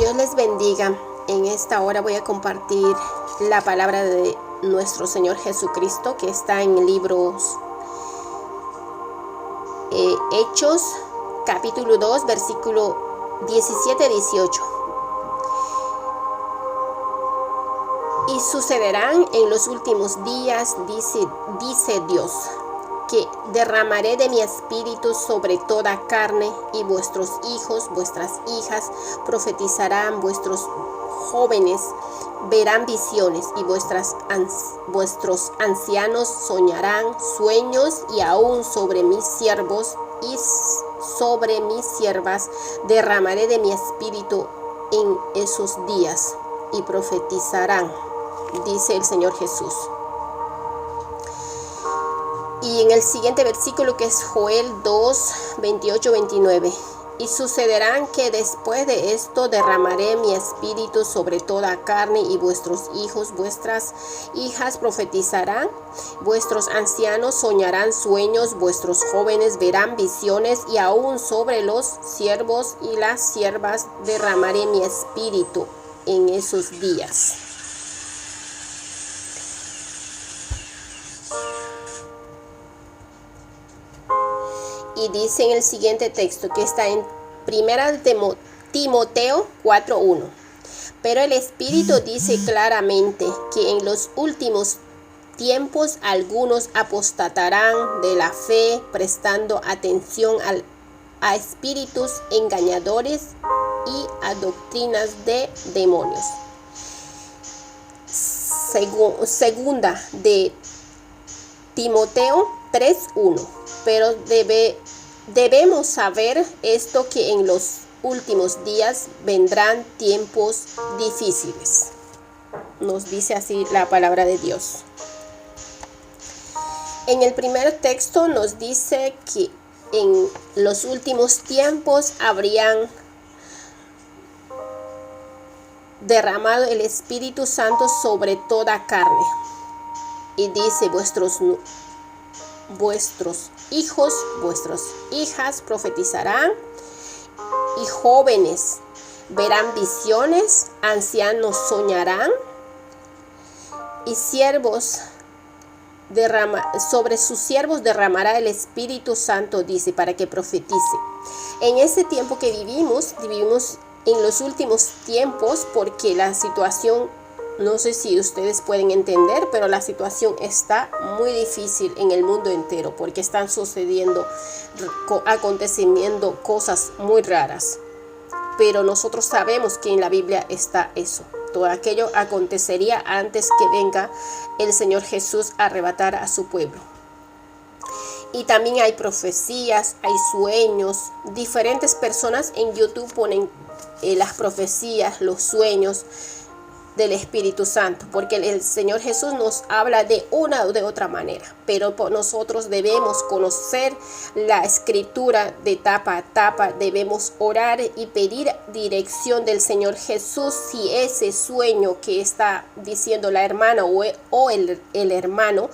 Dios les bendiga. En esta hora voy a compartir la palabra de nuestro Señor Jesucristo que está en libros Hechos, capítulo 2, versículo 17-18. Y sucederán en los últimos días, dice Dios, que derramaré de mi espíritu sobre toda carne, y vuestros hijos, vuestras hijas profetizarán, vuestros jóvenes verán visiones, y vuestros ancianos soñarán sueños, y aún sobre mis siervos y sobre mis siervas derramaré de mi espíritu en esos días, y profetizarán, dice el Señor Jesús. Y en el siguiente versículo, que es Joel 2, 28-29. Y sucederán que después de esto derramaré mi espíritu sobre toda carne, y vuestros hijos, vuestras hijas profetizarán, vuestros ancianos soñarán sueños, vuestros jóvenes verán visiones, y aún sobre los siervos y las siervas derramaré mi espíritu en esos días. Y dice en el siguiente texto, que está en 1 Timoteo 4:1. Pero el Espíritu dice claramente que en los últimos tiempos algunos apostatarán de la fe, prestando atención a espíritus engañadores y a doctrinas de demonios. Segunda de Timoteo 3:1. Pero debemos saber esto, que en los últimos días vendrán tiempos difíciles. Nos dice así la palabra de Dios. En el primer texto nos dice que en los últimos tiempos habrían derramado el Espíritu Santo sobre toda carne. Y dice, vuestros hijos, vuestras hijas profetizarán, y jóvenes verán visiones, ancianos soñarán, y sobre sus siervos derramará el Espíritu Santo, dice, para que profetice. En ese tiempo que vivimos en los últimos tiempos, porque la situación, no sé si ustedes pueden entender, pero la situación está muy difícil en el mundo entero, porque están sucediendo aconteciendo cosas muy raras. Pero nosotros sabemos que en la Biblia está eso. Todo aquello acontecería antes que venga el Señor Jesús a arrebatar a su pueblo. Y también hay profecías, hay sueños. Diferentes personas en YouTube ponen las profecías, los sueños del Espíritu Santo, porque el Señor Jesús nos habla de una o de otra manera, pero nosotros debemos conocer la Escritura de tapa a tapa, debemos orar y pedir dirección del Señor Jesús, si ese sueño que está diciendo la hermana o el hermano,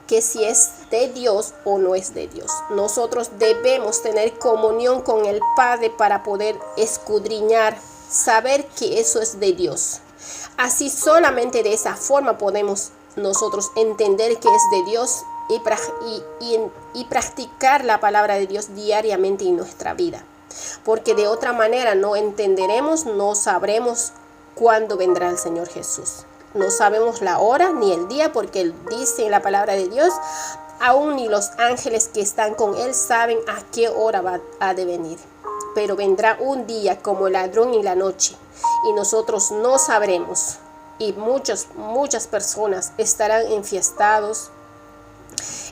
que si es de Dios o no es de Dios. Nosotros debemos tener comunión con el Padre para poder escudriñar, saber que eso es de Dios. Así, solamente de esa forma podemos nosotros entender que es de Dios y practicar la palabra de Dios diariamente en nuestra vida. Porque de otra manera no entenderemos, no sabremos cuándo vendrá el Señor Jesús. No sabemos la hora ni el día, porque Él dice en la palabra de Dios, aún ni los ángeles que están con Él saben a qué hora ha de venir. Pero vendrá un día como el ladrón en la noche, y nosotros no sabremos, y muchas personas estarán enfiestados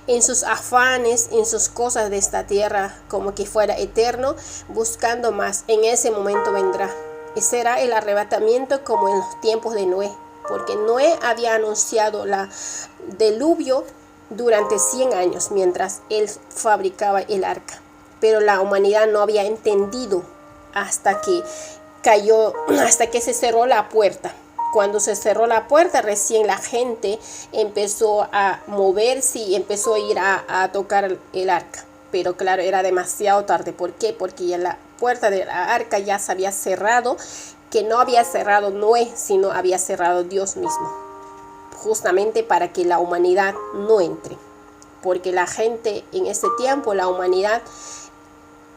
en sus afanes, en sus cosas de esta tierra, como que fuera eterno, buscando más. En ese momento vendrá, y será el arrebatamiento como en los tiempos de Noé, porque Noé había anunciado la diluvio durante 100 años mientras él fabricaba el arca, pero la humanidad no había entendido hasta que se cerró la puerta. Cuando se cerró la puerta, recién la gente empezó a moverse y empezó a ir a tocar el arca. Pero claro, era demasiado tarde. ¿Por qué? Porque ya puerta de la arca ya se había cerrado, que no había cerrado Noé, sino había cerrado Dios mismo, justamente para que la humanidad no entre. Porque la gente en ese tiempo, la humanidad,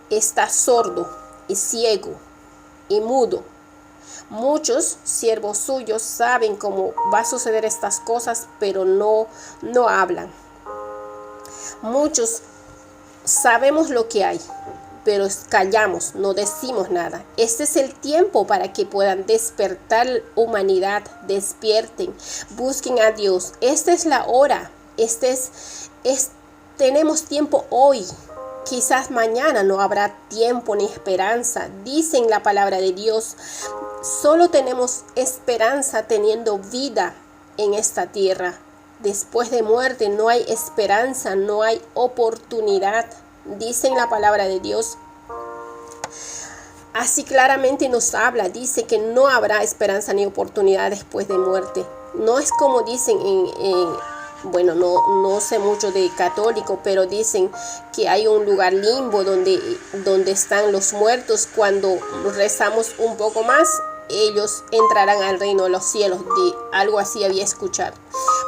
está sordo y ciego y mudo. Muchos siervos suyos saben cómo va a suceder estas cosas, pero no hablan. Muchos sabemos lo que hay, pero callamos, no decimos nada. Este es el tiempo para que puedan despertar humanidad, despierten, busquen a Dios. Esta es la hora, tenemos tiempo hoy. Quizás mañana no habrá tiempo ni esperanza. Dicen la palabra de Dios, solo tenemos esperanza teniendo vida en esta tierra. Después de muerte no hay esperanza, no hay oportunidad. Dicen la palabra de Dios. Así claramente nos habla, dice que no habrá esperanza ni oportunidad después de muerte. No es como dicen bueno, no sé mucho de católico, pero dicen que hay un lugar limbo donde están los muertos. Cuando rezamos un poco más, ellos entrarán al reino de los cielos. Algo así había escuchado.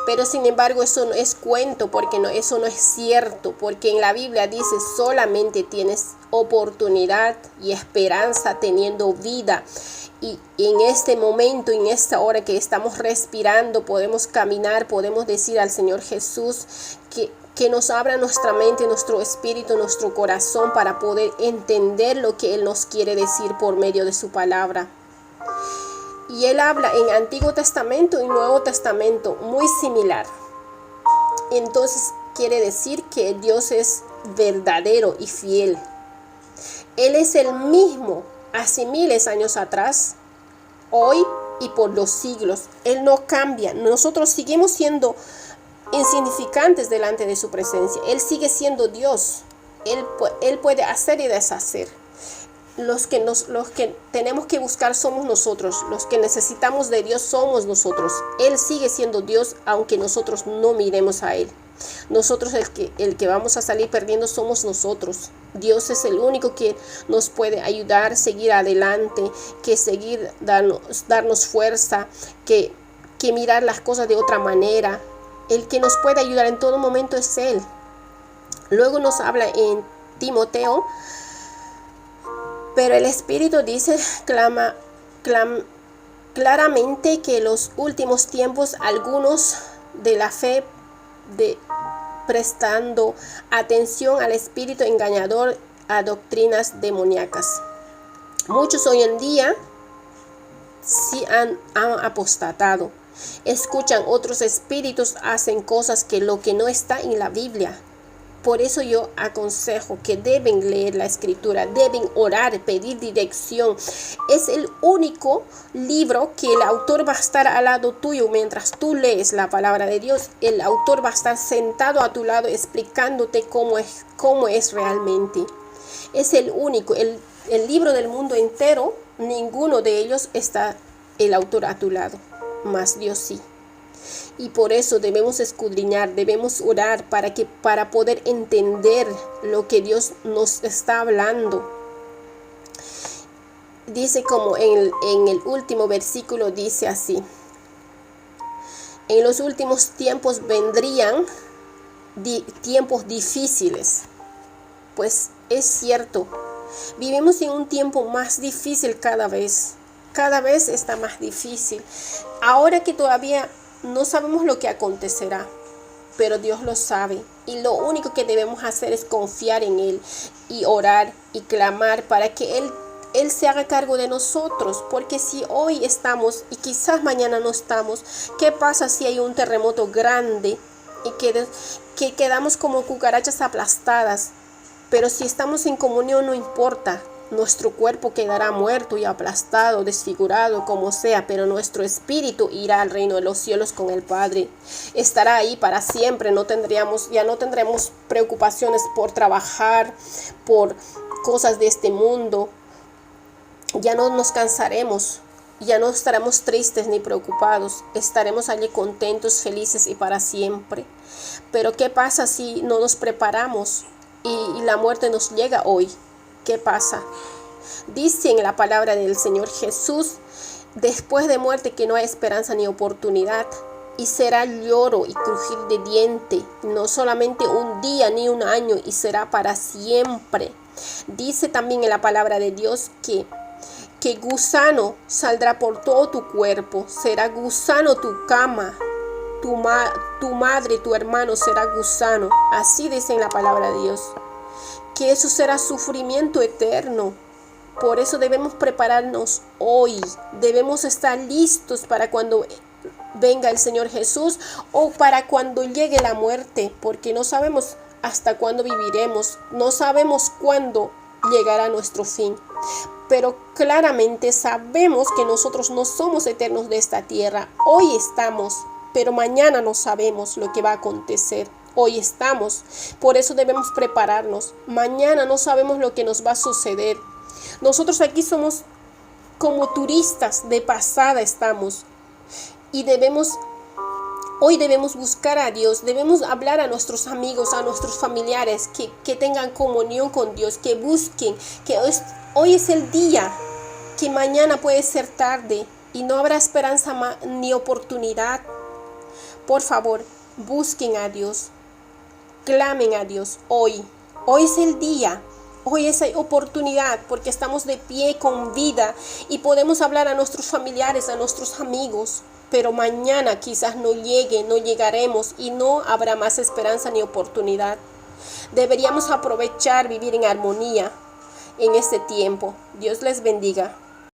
Pero sin embargo eso no es cuento, porque eso no es cierto, porque en la Biblia dice solamente tienes oportunidad y esperanza teniendo vida. Y en este momento, en esta hora que estamos respirando, podemos caminar, podemos decir al Señor Jesús que nos abra nuestra mente, nuestro espíritu, nuestro corazón para poder entender lo que Él nos quiere decir por medio de su palabra. Y Él habla en Antiguo Testamento y Nuevo Testamento muy similar. Entonces quiere decir que Dios es verdadero y fiel. Él es el mismo hace miles de años atrás, hoy y por los siglos. Él no cambia. Nosotros seguimos siendo insignificantes delante de su presencia. Él sigue siendo Dios. Él puede hacer y deshacer. Los que tenemos que buscar somos nosotros. Los que necesitamos de Dios somos nosotros. Él sigue siendo Dios, aunque nosotros no miremos a Él. Nosotros el que vamos a salir perdiendo somos nosotros. Dios es el único que nos puede ayudar, seguir adelante, que seguir darnos fuerza, que mirar las cosas de otra manera. El que nos puede ayudar en todo momento es Él. Luego nos habla en Timoteo, pero el Espíritu dice, claramente que en los últimos tiempos algunos de la fe prestando atención al espíritu engañador, a doctrinas demoníacas. Muchos hoy en día sí han apostatado. Escuchan otros espíritus, hacen cosas que lo que no está en la Biblia. Por eso yo aconsejo que deben leer la Escritura, deben orar, pedir dirección. Es el único libro que el autor va a estar al lado tuyo mientras tú lees la palabra de Dios. El autor va a estar sentado a tu lado explicándote cómo es realmente. Es el único, el libro del mundo entero, ninguno de ellos está el autor a tu lado, mas Dios sí. Y por eso debemos escudriñar, debemos orar para poder entender lo que Dios nos está hablando. Dice como en el último versículo, dice así: en los últimos tiempos vendrían tiempos difíciles. Pues es cierto, vivimos en un tiempo más difícil cada vez está más difícil. Ahora que todavía no sabemos lo que acontecerá, pero Dios lo sabe. Y lo único que debemos hacer es confiar en Él y orar y clamar para que Él se haga cargo de nosotros. Porque si hoy estamos y quizás mañana no estamos, ¿qué pasa si hay un terremoto grande y que quedamos como cucarachas aplastadas? Pero si estamos en comunión no importa. Nuestro cuerpo quedará muerto y aplastado, desfigurado, como sea, pero nuestro espíritu irá al reino de los cielos con el Padre. Estará ahí para siempre. Ya no tendremos preocupaciones por trabajar, por cosas de este mundo. Ya no nos cansaremos, ya no estaremos tristes ni preocupados. Estaremos allí contentos, felices y para siempre. Pero ¿qué pasa si no nos preparamos y la muerte nos llega hoy? ¿Qué pasa? Dice en la palabra del Señor Jesús, después de muerte que no hay esperanza ni oportunidad, y será lloro y crujir de diente, no solamente un día ni un año, y será para siempre. Dice también en la palabra de Dios que gusano saldrá por todo tu cuerpo, será gusano tu cama, tu madre, tu hermano será gusano. Así dice en la palabra de Dios, que eso será sufrimiento eterno. Por eso debemos prepararnos hoy, debemos estar listos para cuando venga el Señor Jesús o para cuando llegue la muerte, porque no sabemos hasta cuándo viviremos, no sabemos cuándo llegará nuestro fin. Pero claramente sabemos que nosotros no somos eternos de esta tierra. Hoy estamos, pero mañana no sabemos lo que va a acontecer. Hoy estamos, por eso debemos prepararnos. Mañana no sabemos lo que nos va a suceder. Nosotros aquí somos como turistas, de pasada estamos. Y hoy debemos buscar a Dios, debemos hablar a nuestros amigos, a nuestros familiares, que tengan comunión con Dios, que busquen, que hoy es el día, que mañana puede ser tarde y no habrá esperanza ni oportunidad. Por favor, busquen a Dios, clamen a Dios hoy. Hoy es el día. Hoy es oportunidad porque estamos de pie con vida y podemos hablar a nuestros familiares, a nuestros amigos. Pero mañana quizás no llegaremos y no habrá más esperanza ni oportunidad. Deberíamos aprovechar, vivir en armonía en este tiempo. Dios les bendiga.